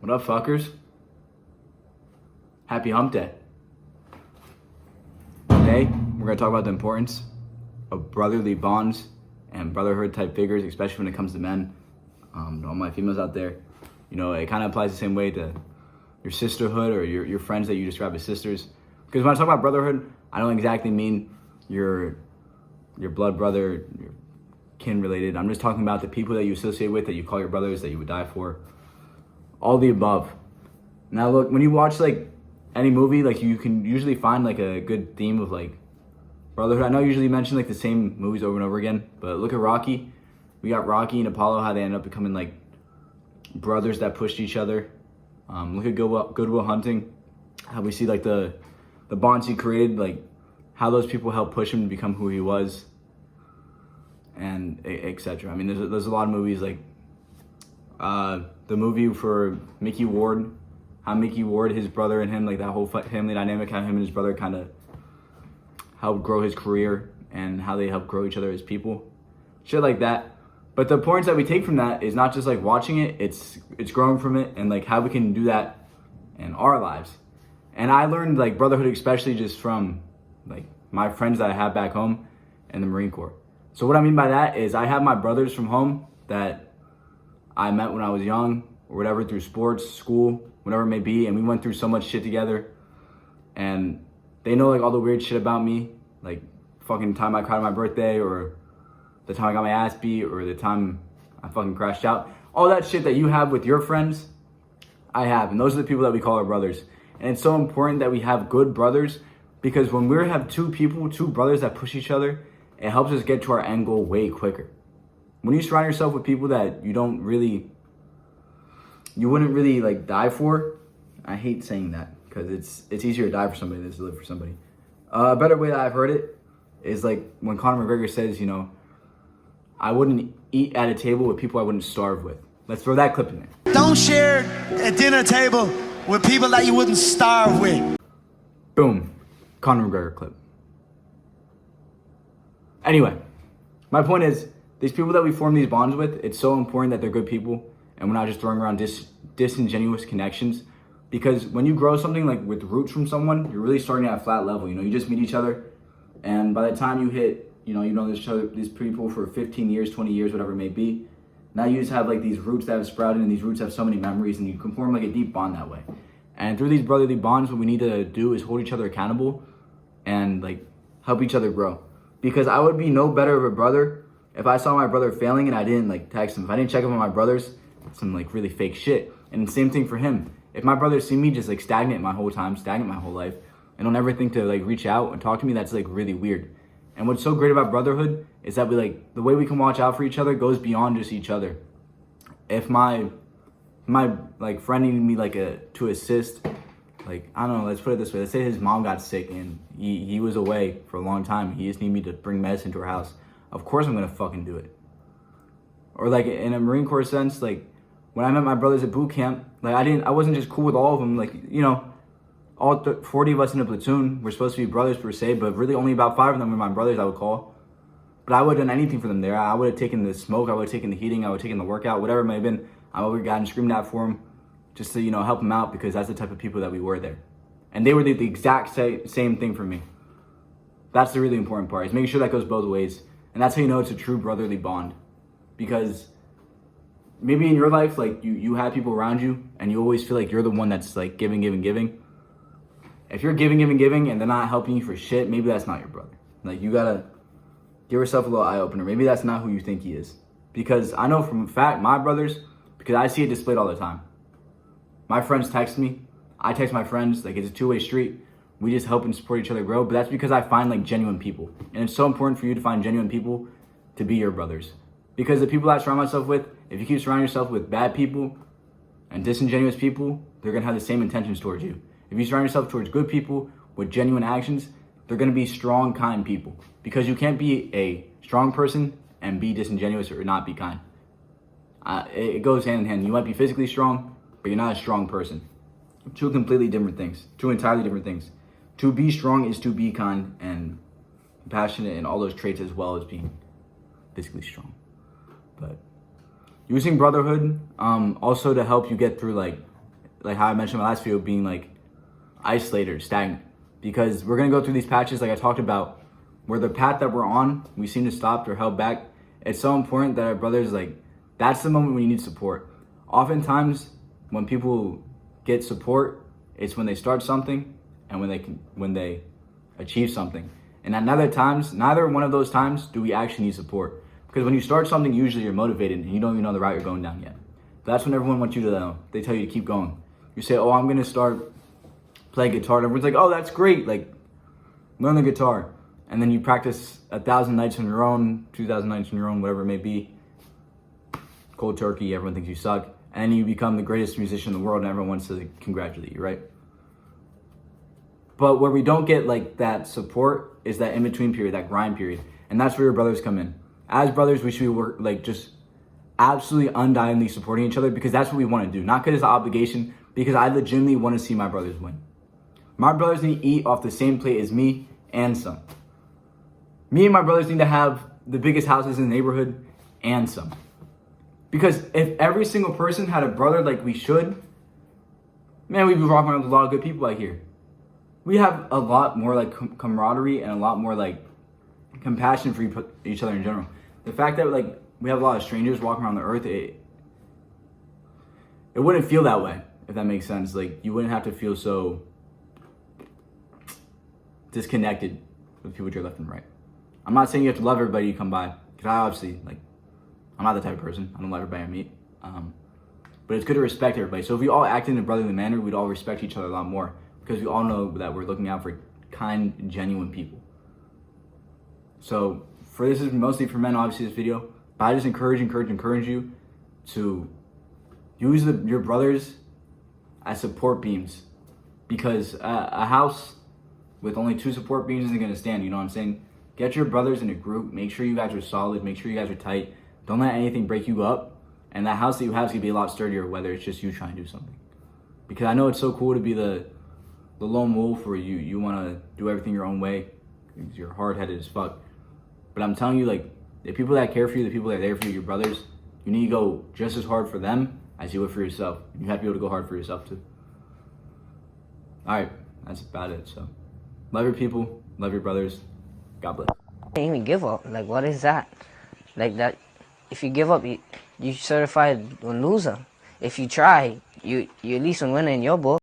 What up, fuckers? Happy hump day. Today, we're going to talk about the importance of brotherly bonds and brotherhood type figures, especially when it comes to men. To all my females out there, you know, it kind of applies the same way to your sisterhood or your friends that you describe as sisters. Because when I talk about brotherhood, I don't exactly mean your blood brother, your kin related. I'm just talking about the people that you associate with, that you call your brothers, that you would die for. All the above. Now look, when you watch like any movie, like you can usually find like a good theme of like brotherhood. I know I usually mention like the same movies over and over again, but look at Rocky. We got Rocky and Apollo, how they end up becoming like brothers that pushed each other. Look at Good Will Hunting, how we see like the bonds he created, like how those people helped push him to become who he was, and etc. I mean, there's a lot of movies like the movie for Mickey Ward, how Mickey Ward, his brother and him, like that whole family dynamic, how him and his brother kind of helped grow his career and how they helped grow each other as people, shit like that. But the importance that we take from that is not just like watching it, it's growing from it and like how we can do that in our lives. And I learned like brotherhood, especially just from like my friends that I have back home in the Marine Corps. So what I mean by that is I have my brothers from home that I met when I was young or whatever, through sports, school, whatever it may be. And we went through so much shit together, and they know like all the weird shit about me, like fucking time I cried on my birthday, or the time I got my ass beat, or the time I fucking crashed out. All that shit that you have with your friends, I have. And those are the people that we call our brothers. And it's so important that we have good brothers, because when we have two brothers that push each other, it helps us get to our end goal way quicker. When you surround yourself with people that you wouldn't really like die for, I hate saying that because it's easier to die for somebody than to live for somebody. A better way that I've heard it is like when Conor McGregor says, you know, I wouldn't eat at a table with people I wouldn't starve with. Let's throw that clip in there. Don't share a dinner table with people that you wouldn't starve with. Boom. Conor McGregor clip. Anyway, my point is, these people that we form these bonds with, it's so important that they're good people and we're not just throwing around disingenuous connections. Because when you grow something like with roots from someone, you're really starting at a flat level. You know, you just meet each other, and by the time you hit, you know these people for 15 years, 20 years, whatever it may be. Now you just have like these roots that have sprouted, and these roots have so many memories, and you can form like a deep bond that way. And through these brotherly bonds, what we need to do is hold each other accountable and like help each other grow. Because I would be no better of a brother if I saw my brother failing and I didn't like text him. If I didn't check up on my brothers, some like really fake shit. And same thing for him. If my brothers see me just like stagnant my whole life, and don't ever think to like reach out and talk to me, that's like really weird. And what's so great about brotherhood is that we like, the way we can watch out for each other goes beyond just each other. If my like friend needed me like to assist, like, I don't know, let's put it this way. Let's say his mom got sick and he was away for a long time. He just needed me to bring medicine to her house. Of course I'm gonna fucking do it. Or like in a Marine Corps sense, like when I met my brothers at boot camp, like I wasn't just cool with all of them. Like, you know, all 40 of us in a platoon, we're supposed to be brothers per se, but really only about 5 of them were my brothers, I would call. But I would have done anything for them there. I would have taken the smoke, I would have taken the heating, I would have taken the workout, whatever it may have been. I would have gotten screamed at for them just to, you know, help them out, because that's the type of people that we were there. And they were the exact same thing for me. That's the really important part, is making sure that goes both ways. And that's how you know it's a true brotherly bond. Because maybe in your life, like you have people around you and you always feel like you're the one that's like giving. If you're giving and they're not helping you for shit, maybe that's not your brother. Like, you gotta give yourself a little eye opener. Maybe that's not who you think he is. Because I know from a fact, my brothers, because I see it displayed all the time. My friends text me, I text my friends, like it's a two-way street. We just help and support each other grow, but that's because I find like genuine people. And it's so important for you to find genuine people to be your brothers. Because the people I surround myself with, if you keep surrounding yourself with bad people and disingenuous people, they're gonna have the same intentions towards you. If you surround yourself towards good people with genuine actions, they're gonna be strong, kind people. Because you can't be a strong person and be disingenuous or not be kind. It goes hand in hand. You might be physically strong, but you're not a strong person. Two completely different things, two entirely different things. To be strong is to be kind and passionate and all those traits, as well as being physically strong. But using brotherhood also to help you get through like like how I mentioned in my last video, being like isolated or stagnant. Because we're gonna go through these patches like I talked about, where the path that we're on, we seem to stop or held back. It's so important that our brothers, like, that's the moment when you need support. Oftentimes, when people get support, it's when they start something and when they achieve something. And at neither one of those times do we actually need support. Because when you start something, usually you're motivated and you don't even know the route you're going down yet. But that's when everyone wants you to know. They tell you to keep going. You say, oh, I'm gonna start playing guitar. And everyone's like, oh, that's great. Like, learn the guitar. And then you practice 1,000 nights on your own, 2,000 nights on your own, whatever it may be. Cold turkey, everyone thinks you suck. And then you become the greatest musician in the world and everyone wants to congratulate you, right? But where we don't get like that support is that in-between period, that grind period. And that's where your brothers come in. As brothers, we should be just absolutely undyingly supporting each other because that's what we want to do. Not because it's an obligation, because I legitimately want to see my brothers win. My brothers need to eat off the same plate as me and some. Me and my brothers need to have the biggest houses in the neighborhood and some. Because if every single person had a brother like we should, man, we'd be walking around with a lot of good people out here. We have a lot more like camaraderie and a lot more like compassion for each other in general. The fact that like we have a lot of strangers walking around the earth, it wouldn't feel that way, if that makes sense. Like you wouldn't have to feel so disconnected with people to your left and right. I'm not saying you have to love everybody you come by, because I obviously, like, I'm not the type of person. I don't love everybody I meet. But it's good to respect everybody. So if we all acted in a brotherly manner, we'd all respect each other a lot more, because we all know that we're looking out for kind, genuine people. So this is mostly for men, obviously, this video. But I just encourage you to use your brothers as support beams, because a house with only 2 support beams isn't going to stand, you know what I'm saying? Get your brothers in a group. Make sure you guys are solid. Make sure you guys are tight. Don't let anything break you up. And that house that you have is going to be a lot sturdier, whether it's just you trying to do something. Because I know it's so cool to be the lone wolf where you want to do everything your own way. You're hard-headed as fuck. But I'm telling you, like, the people that care for you, the people that are there for you, your brothers, you need to go just as hard for them as you would for yourself. You have to be able to go hard for yourself, too. All right. That's about it. So, love your people. Love your brothers. God bless. Can't even give up. Like, what is that? Like that, if you give up, you certified a loser. If you try, you at least a winner in your book.